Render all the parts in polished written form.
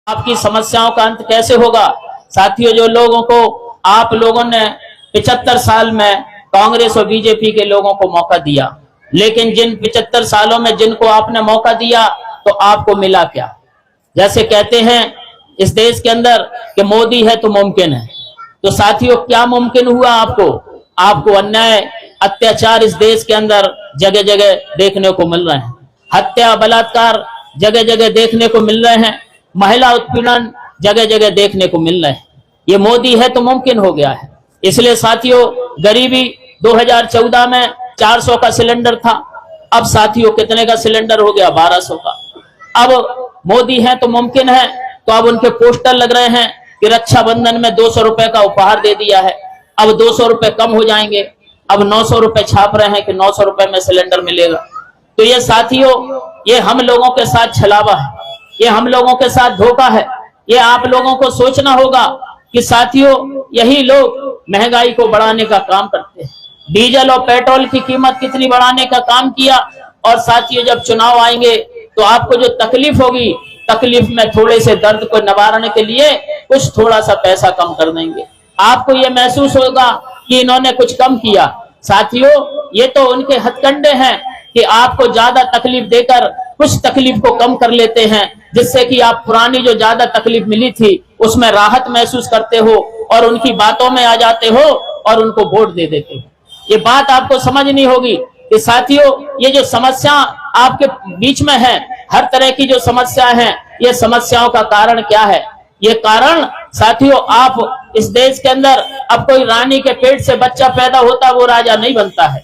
आपकी समस्याओं का अंत कैसे होगा? साथियों, जो लोगों को आप लोगों ने 75 साल में कांग्रेस और बीजेपी के लोगों को मौका दिया, लेकिन जिन 75 सालों में जिनको आपने मौका दिया तो आपको मिला क्या? जैसे कहते हैं इस देश के अंदर कि मोदी है तो मुमकिन है, तो साथियों क्या मुमकिन हुआ आपको? आपको अन्याय अत्याचार इस देश के अंदर जगह जगह देखने को मिल रहे हैं, हत्या बलात्कार जगह जगह देखने को मिल रहे हैं, महिला उत्पीड़न जगह जगह देखने को मिल रहे हैं। ये मोदी है तो मुमकिन हो गया है। इसलिए साथियों, गरीबी 2014 में 400 का सिलेंडर था, अब साथियों कितने का सिलेंडर हो गया? 1200 का। अब मोदी है तो मुमकिन है, तो अब उनके पोस्टर लग रहे हैं कि रक्षाबंधन में 200 रुपए का उपहार दे दिया है, अब 200 रुपए कम हो जाएंगे, अब 900 रुपए छाप रहे हैं कि 900 रुपए में सिलेंडर मिलेगा। तो ये साथियों, ये हम लोगों के साथ छलावा है, ये हम लोगों के साथ धोखा है। ये आप लोगों को सोचना होगा कि साथियों, यही लोग महंगाई को बढ़ाने का काम करते हैं, डीजल और पेट्रोल की कीमत कितनी बढ़ाने का काम किया। और साथियों, जब चुनाव आएंगे तो आपको जो तकलीफ होगी, तकलीफ में थोड़े से दर्द को निवारने के लिए कुछ थोड़ा सा पैसा कम कर देंगे। आपको ये महसूस होगा कि इन्होंने कुछ कम किया। साथियों, ये तो उनके हथकंडे हैं कि आपको ज्यादा तकलीफ देकर कुछ तकलीफ को कम कर लेते हैं, जिससे कि आप पुरानी जो ज्यादा तकलीफ मिली थी उसमें राहत महसूस करते हो और उनकी बातों में आ जाते हो और उनको वोट दे देते हो। ये बात आपको समझनी होगी कि साथियों, ये जो समस्या आपके बीच में है, हर तरह की जो समस्या है, ये समस्याओं का कारण क्या है? ये कारण साथियों, आप इस देश के अंदर अब कोई रानी के पेट से बच्चा पैदा होता वो राजा नहीं बनता है।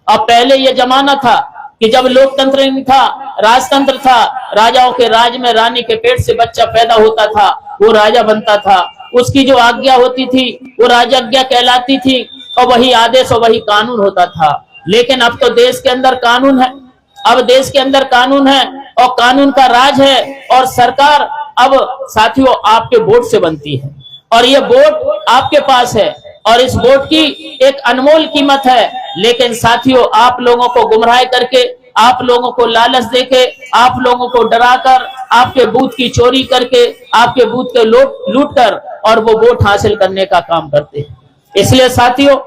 अब पहले ये जमाना था कि जब लोकतंत्र नहीं था, राजतंत्र था, राजाओं के राज में रानी के पेट से बच्चा पैदा होता था, वो राजा बनता था, उसकी जो आज्ञा होती थी वो राजाज्ञा कहलाती थी और वही आदेश और वही कानून होता था। लेकिन अब तो देश के अंदर कानून है, अब देश के अंदर कानून है और कानून का राज है, और सरकार अब साथियों आपके वोट से बनती है, और ये वोट आपके पास है और इस वोट की एक अनमोल कीमत है। लेकिन साथियों, आप लोगों को गुमराह करके, आप लोगों को लालच देके, आप लोगों को डराकर, आपके बूथ की चोरी करके, आपके बूथ के लूट कर और वो वोट हासिल करने का काम करते हैं। इसलिए साथियों,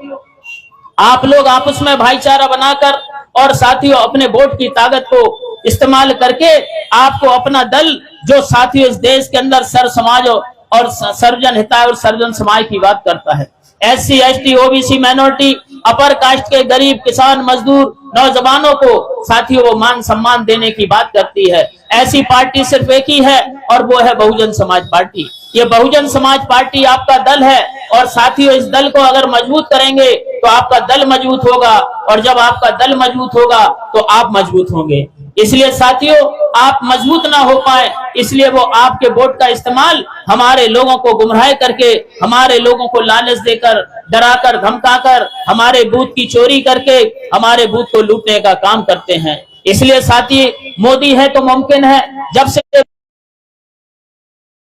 आप लोग आपस में भाईचारा बनाकर और साथियों अपने वोट की ताकत को इस्तेमाल करके आपको अपना दल, जो साथियों इस देश के अंदर सर समाज और सर्वजन हिताय और सर्वजन समाज की बात करता है, SC, ST, OBC, minority, upper caste के गरीब, किसान, मजदूर, नौजवानों को साथियों वो मान सम्मान देने की बात करती है, ऐसी पार्टी सिर्फ एक ही है और वो है बहुजन समाज पार्टी। ये बहुजन समाज पार्टी आपका दल है और साथियों इस दल को अगर मजबूत करेंगे तो आपका दल मजबूत होगा, और जब आपका दल मजबूत होगा तो आप मजबूत होंगे। इसलिए साथियों, आप मजबूत ना हो पाए, इसलिए वो आपके वोट का इस्तेमाल हमारे लोगों को गुमराह करके, हमारे लोगों को लालच देकर, डराकर, धमकाकर, हमारे बूथ की चोरी करके हमारे बूथ को लूटने का काम करते हैं। इसलिए साथी, मोदी है तो मुमकिन है। जब से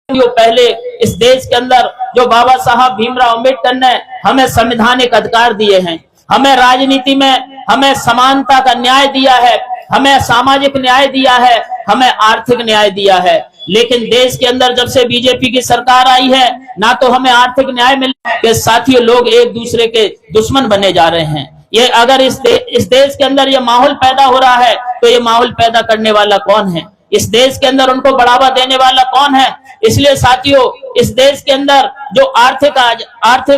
पहले इस देश के अंदर जो बाबा साहब भीमराव अम्बेडकर ने हमें संवैधानिक अधिकार दिए हैं, हमें राजनीति में हमें समानता का न्याय दिया है, हमें सामाजिक न्याय दिया है, हमें आर्थिक न्याय दिया है। लेकिन देश के अंदर जब से बीजेपी की सरकार आई है, ना तो हमें आर्थिक न्याय मिल के साथियों लोग एक दूसरे के दुश्मन बने जा रहे हैं। ये अगर इस देश के अंदर ये माहौल पैदा हो रहा है तो ये माहौल पैदा करने वाला कौन है? इस देश के अंदर उनको बढ़ावा देने वाला कौन है? इसलिए साथियों, इस देश के अंदर जो आर्थिक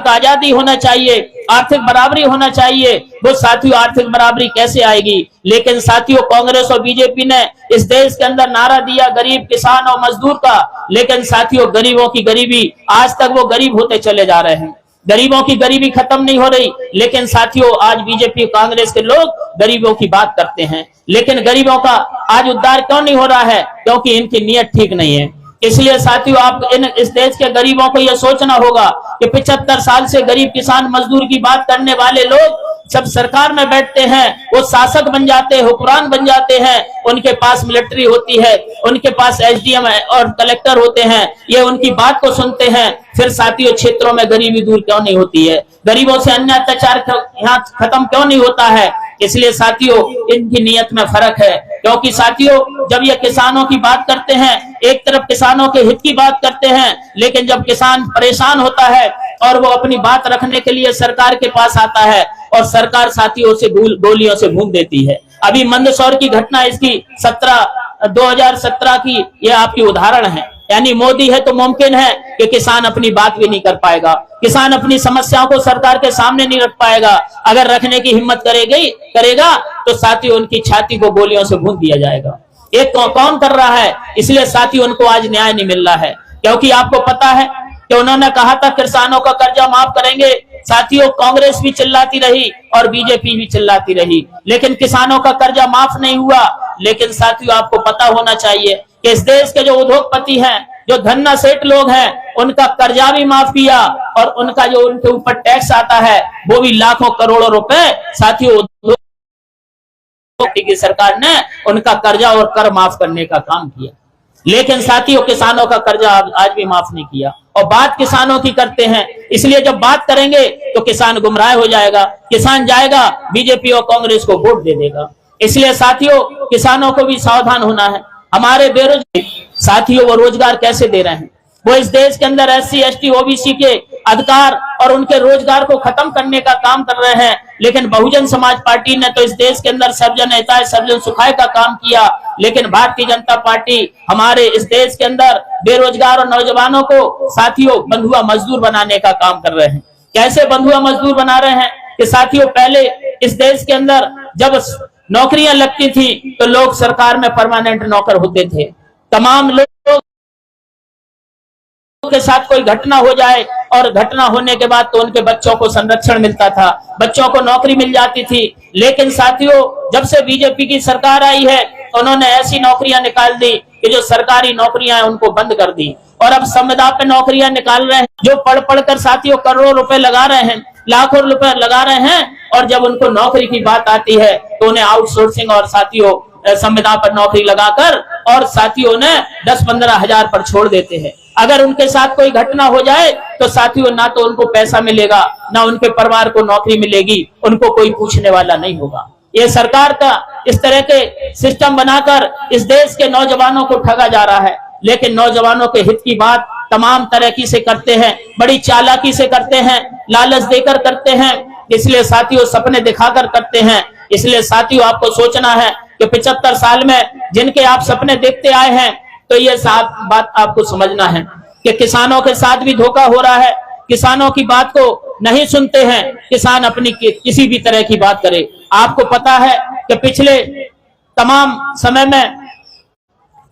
आजादी होना चाहिए, आर्थिक बराबरी होना चाहिए, वो साथियों आर्थिक बराबरी कैसे आएगी? लेकिन साथियों, कांग्रेस और बीजेपी ने इस देश के अंदर नारा दिया गरीब, किसान और मजदूर का, लेकिन साथियों गरीबों की गरीबी, आज तक वो गरीब होते चले जा रहे हैं, गरीबों की गरीबी खत्म नहीं हो रही। लेकिन साथियों, आज बीजेपी कांग्रेस के लोग गरीबों की बात करते हैं, लेकिन गरीबों का आज उद्धार क्यों नहीं हो रहा है? क्योंकि इनकी नीयत ठीक नहीं है। इसलिए साथियों, आप इस देश के गरीबों को यह सोचना होगा कि 75 साल से गरीब, किसान, मजदूर की बात करने वाले लोग जब सरकार में बैठते हैं, वो शासक बन जाते हैं, हुक्मरान बन जाते हैं, उनके पास मिलिट्री होती है, उनके पास SDM और कलेक्टर होते हैं, ये उनकी बात को सुनते हैं। फिर साथियों, क्षेत्रों में गरीबी दूर क्यों नहीं होती है? गरीबों से अन्य अत्याचार यहाँ खत्म क्यों नहीं होता है? इसलिए साथियों इनकी नीयत में फर्क है। क्योंकि साथियों जब ये किसानों की बात करते हैं, एक तरफ किसानों के हित की बात करते हैं, लेकिन जब किसान परेशान होता है और वो अपनी बात रखने के लिए सरकार के पास आता है और सरकार साथियों से गोलियों से भून देती है। अभी मंदसौर की घटना इसकी 2017 की ये आपकी उदाहरण है। यानी मोदी है तो मुमकिन है कि किसान अपनी बात भी नहीं कर पाएगा, किसान अपनी समस्याओं को सरकार के सामने नहीं रख पाएगा। अगर रखने की हिम्मत करेगा तो साथियों उनकी छाती को गोलियों से भून दिया जाएगा। ये कौन कर रहा है? इसलिए साथियों उनको आज न्याय नहीं मिल रहा है, क्योंकि आपको पता है कि उन्होंने कहा था किसानों का कर्जा माफ करेंगे। साथियों कांग्रेस भी चिल्लाती रही और बीजेपी भी चिल्लाती रही, लेकिन किसानों का कर्जा माफ नहीं हुआ। लेकिन साथियों आपको पता होना चाहिए कि इस देश के जो उद्योगपति हैं, जो धन्ना सेठ लोग हैं, उनका कर्जा भी माफ किया और उनका जो उनके ऊपर टैक्स आता है वो भी लाखों करोड़ों रुपए साथियों की सरकार ने उनका कर्जा और कर माफ करने का काम किया। लेकिन साथियों किसानों का कर्जा आज भी माफ नहीं किया और बात किसानों की करते हैं। इसलिए जब बात करेंगे तो किसान गुमराह हो जाएगा, किसान जाएगा बीजेपी और कांग्रेस को वोट दे देगा। इसलिए साथियों किसानों को भी सावधान होना है। हमारे बेरोजगार साथियों वो रोजगार कैसे दे रहे हैं? वो इस देश के अंदर SC ST OBC के अधिकार और उनके रोजगार को खत्म करने का काम कर रहे हैं। लेकिन बहुजन समाज पार्टी ने तो इस देश के अंदर सर्वजन हिताय सर्वजन सुखाय का काम किया। लेकिन भारतीय जनता पार्टी हमारे इस देश के अंदर बेरोजगार और नौजवानों को साथियों बंधुआ मजदूर बनाने का काम कर रहे हैं। कैसे बंधुआ मजदूर बना रहे हैं कि साथियों पहले इस देश के अंदर जब नौकरियां लगती थी तो लोग सरकार में परमानेंट नौकर होते थे। तमाम लोग के साथ कोई घटना हो जाए और घटना होने के बाद तो उनके बच्चों को संरक्षण मिलता था, बच्चों को नौकरी मिल जाती थी। लेकिन साथियों जब से बीजेपी की सरकार आई है उन्होंने ऐसी नौकरियां निकाल दी कि जो सरकारी नौकरियां हैं उनको बंद कर दी और अब संविदा पे नौकरियां निकाल रहे हैं। जो पढ़ कर साथियों करोड़ों रुपए लगा रहे हैं, लाखों रुपए लगा रहे हैं, और जब उनको नौकरी की बात आती है तो उन्हें आउटसोर्सिंग और साथियों संविदा पर नौकरी लगाकर और साथियों ने 10-15 हजार पर छोड़ देते हैं। अगर उनके साथ कोई घटना हो जाए तो साथियों ना तो उनको पैसा मिलेगा, ना उनके परिवार को नौकरी मिलेगी, उनको कोई पूछने वाला नहीं होगा। ये सरकार का इस तरह के सिस्टम बनाकर इस देश के नौजवानों को ठगा जा रहा है। लेकिन नौजवानों के हित की बात तमाम तरह की से करते हैं, बड़ी चालाकी से करते हैं, लालच देकर करते हैं, इसलिए साथियों सपने दिखाकर करते हैं। इसलिए साथियों आपको सोचना है कि 75 साल में जिनके आप सपने देखते आए हैं तो ये बात आपको समझना है कि किसानों के साथ भी धोखा हो रहा है। किसानों की बात को नहीं सुनते हैं, किसान अपनी किसी भी तरह की बात करे। आपको पता है कि पिछले तमाम समय में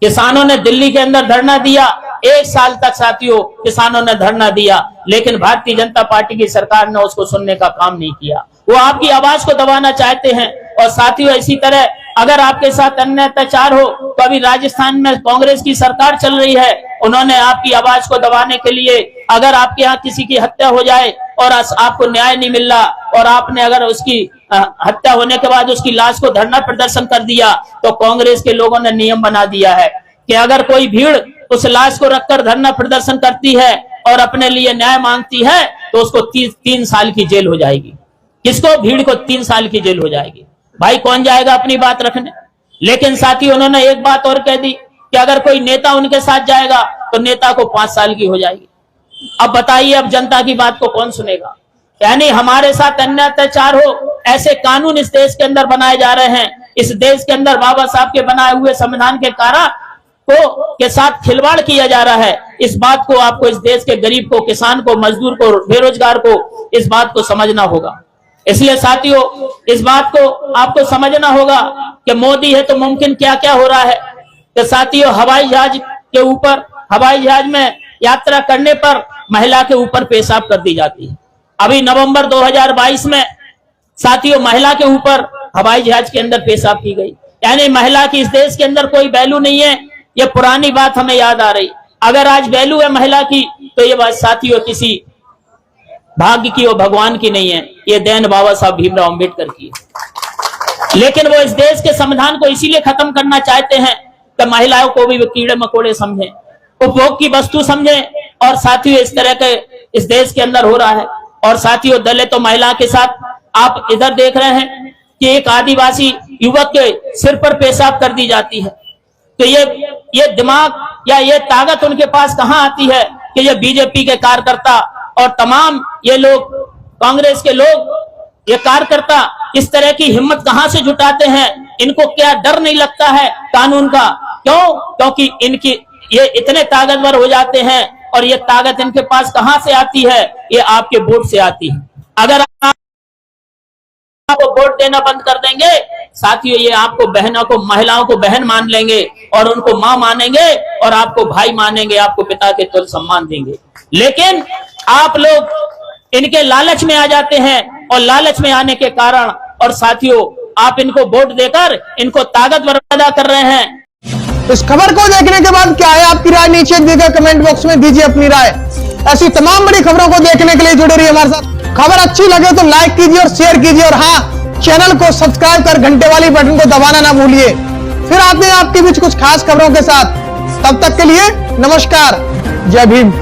किसानों ने दिल्ली के अंदर धरना दिया, 1 साल तक साथियों किसानों ने धरना दिया, लेकिन भारतीय जनता पार्टी की सरकार ने उसको सुनने का काम नहीं किया। वो आपकी आवाज को दबाना चाहते हैं। और साथियों इसी तरह अगर आपके साथ अन्य अत्याचार हो तो अभी राजस्थान में कांग्रेस की सरकार चल रही है, उन्होंने आपकी आवाज को दबाने के लिए अगर आपके यहाँ किसी की हत्या हो जाए और आपको न्याय नहीं मिल रहा और आपने अगर उसकी हत्या होने के बाद उसकी लाश को धरना प्रदर्शन कर दिया तो कांग्रेस के लोगों ने नियम बना दिया है कि अगर कोई भीड़ उस लाश को रखकर धरना प्रदर्शन करती है और अपने लिए न्याय मांगती है तो उसको 3 साल की जेल हो जाएगी। किसको? भीड़ को 3 साल की जेल हो जाएगी। भाई कौन जाएगा अपनी बात रखने? लेकिन साथी उन्होंने एक बात और कह दी कि अगर कोई नेता उनके साथ जाएगा तो नेता को 5 साल की हो जाएगी। अब बताइए अब जनता की बात को कौन सुनेगा? यानी हमारे साथ अन्य अत्याचार हो, ऐसे कानून इस देश के अंदर बनाए जा रहे हैं। इस देश के अंदर बाबा साहब के बनाए हुए संविधान के के साथ खिलवाड़ किया जा रहा है। इस बात को आपको इस देश के गरीब को, किसान को, मजदूर को, बेरोजगार को इस बात को समझना होगा। इसलिए साथियों इस बात को आपको समझना होगा कि मोदी है तो मुमकिन क्या क्या हो रहा है। कि साथियों हवाई जहाज में यात्रा करने पर महिला के ऊपर पेशाब कर दी जाती है। अभी नवंबर 2022 में साथियों महिला के ऊपर हवाई जहाज के अंदर पेशाब की गई। यानी महिला की इस देश के अंदर कोई वैल्यू नहीं है। ये पुरानी बात हमें याद आ रही। अगर आज वैल्यू है महिला की तो ये बात साथियों किसी भाग्य की और भगवान की नहीं है, ये देन बाबा साहब भीमराव अंबेडकर की है। लेकिन वो इस देश के संविधान को इसीलिए खत्म करना चाहते हैं कि महिलाओं को भी वो कीड़े मकोड़े समझे, उपभोग की वस्तु समझे। और साथियों इस तरह के इस देश के अंदर हो रहा है। और साथियों दलित तो महिला के साथ आप इधर देख रहे हैं कि एक आदिवासी युवक के सिर पर पेशाब कर दी जाती है। तो ये दिमाग या ये ताकत उनके पास कहां आती है कि ये बीजेपी के कार्यकर्ता और तमाम ये लोग कांग्रेस के लोग, ये कार्यकर्ता इस तरह की हिम्मत कहां से जुटाते हैं? इनको क्या डर नहीं लगता है कानून का? क्यों? क्योंकि इनकी ये इतने ताकतवर हो जाते हैं और ये ताकत इनके पास कहां से आती है? ये आपके वोट से आती है। अगर आपको वोट देना बंद कर देंगे साथियों, ये आपको बहनों को, महिलाओं को बहन मान लेंगे और उनको मां मानेंगे और आपको भाई मानेंगे, आपको पिता के तुल्य सम्मान देंगे। लेकिन आप लोग इनके लालच में आ जाते हैं और लालच में आने के कारण और साथियों आप इनको वोट देकर इनको ताकतवर पैदा कर रहे हैं। इस खबर को देखने के बाद क्या है आपकी राय? नीचे दिए गए कमेंट बॉक्स में दीजिए अपनी राय। ऐसी तमाम बड़ी खबरों को देखने के लिए जुड़े रहिए हमारे साथ। खबर अच्छी लगे तो लाइक कीजिए और शेयर कीजिए और हाँ, चैनल को सब्सक्राइब कर घंटे वाली बटन को दबाना ना भूलिए। फिर आते हैं आपके बीच कुछ खास खबरों के साथ। तब तक के लिए नमस्कार, जय भीम।